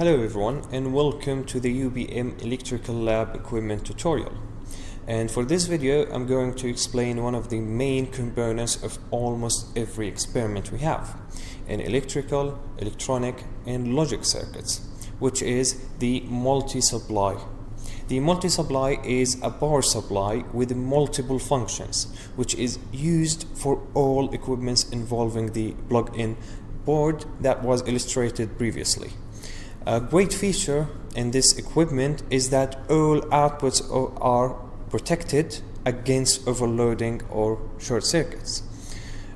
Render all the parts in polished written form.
Hello everyone and welcome to the UBM Electrical Lab Equipment tutorial. And for this video I'm going to explain one of the main components of almost every experiment we have in electrical, electronic and logic circuits, which is the multi-supply. The multi-supply is a power supply with multiple functions, which is used for all equipments involving the plug-in board that was illustrated previously. A great feature in this equipment is that all outputs are protected against overloading or short circuits.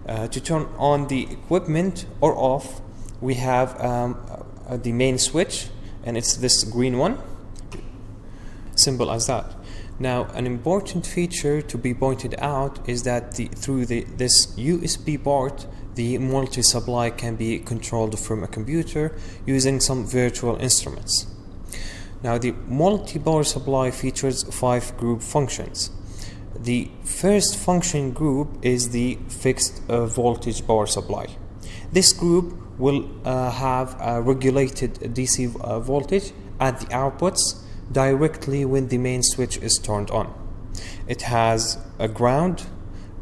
To turn on the equipment or off, we have the main switch, and it's this green one. Simple as that. Now, an important feature to be pointed out is that through this USB port, the multi-supply can be controlled from a computer using some virtual instruments. Now, the multi-power supply features 5 group functions. The first function group is the fixed voltage power supply. This group will have a regulated DC voltage at the outputs directly when the main switch is turned on. It has a ground,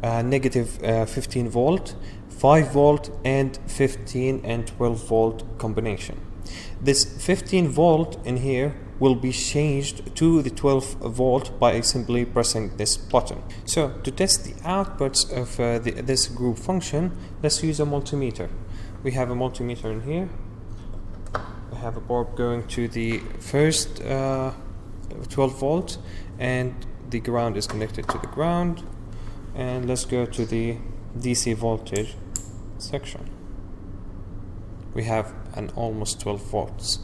negative 15 volt, 5 volt and 15 and 12 volt combination. This 15 volt in here will be changed to the 12 volt by simply pressing this button. So to test the outputs of this group function, let's use a multimeter. We have a multimeter in here. We have a bulb going to the first 12 volt and the ground is connected to the ground, and let's go to the DC voltage section. We have an almost 12 volts,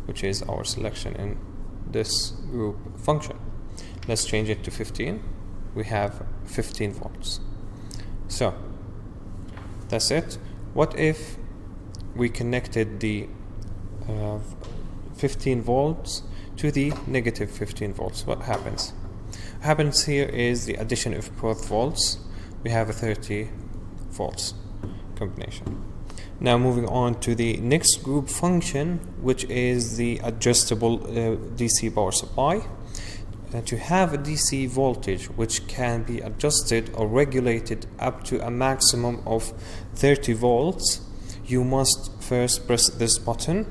which is our selection in this group function. Let's change it to 15. We have 15 volts. So that's it. What if we connected the 15 volts to the negative 15 volts? What happens? What happens here is the addition of both volts. We have a 30 volts combination. Now moving on to the next group function, which is the adjustable DC power supply. To have a DC voltage which can be adjusted or regulated up to a maximum of 30 volts, you must first press this button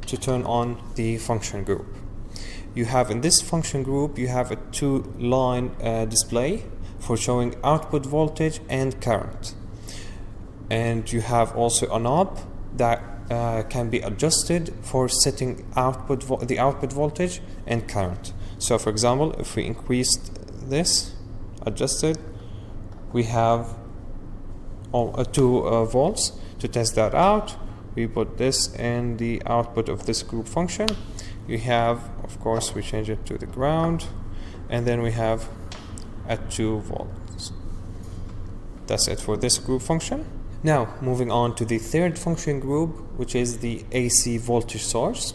to turn on the function group. You have in this function group, you have a 2-line display for showing output voltage and current. And you have also a knob that can be adjusted for setting the output voltage and current. So for example, if we increased this, adjusted, we have 2 volts. To test that out, we put this in the output of this group function. You have, of course, we change it to the ground, and then we have at 2 volts. That's it for this group function. Now moving on to the third function group, which is the AC voltage source.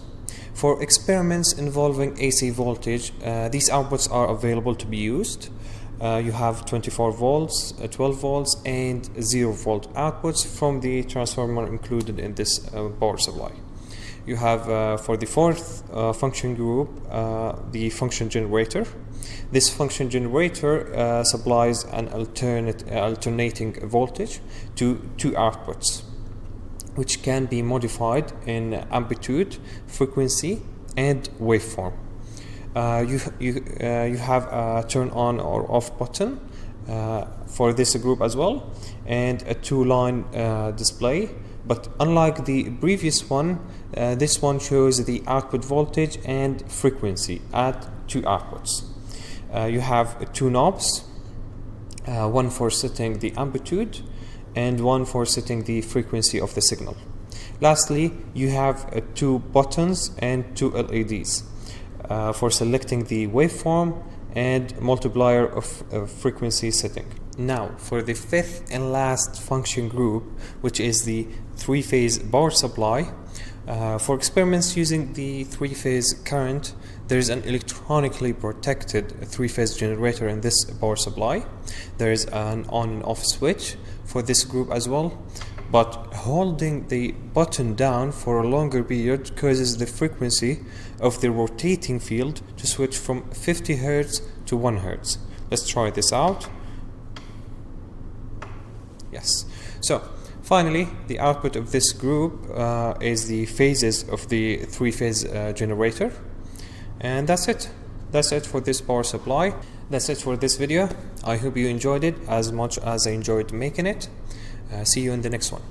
For experiments involving AC voltage, these outputs are available to be used. You have 24 volts, 12 volts and 0 volt outputs from the transformer included in this power supply. You have for the fourth function group the function generator. This function generator supplies an alternating voltage to 2 outputs, which can be modified in amplitude, frequency and waveform. You have a turn on or off button for this group as well, and a 2-line display. But unlike the previous one, this one shows the output voltage and frequency at 2 outputs. You have 2 knobs, one for setting the amplitude and one for setting the frequency of the signal. Lastly, you have 2 buttons and 2 LEDs for selecting the waveform and multiplier of frequency setting. Now for the fifth and last function group, which is the 3-phase power supply. For experiments using the 3-phase current, there is an electronically protected 3-phase generator in this power supply. There is an on-off switch for this group as well, but holding the button down for a longer period causes the frequency of the rotating field to switch from 50 Hz to 1 Hz. Let's try this out. Yes. So finally, the output of this group is the phases of the three-phase generator. And that's it. That's it for this power supply. That's it for this video. I hope you enjoyed it as much as I enjoyed making it. See you in the next one.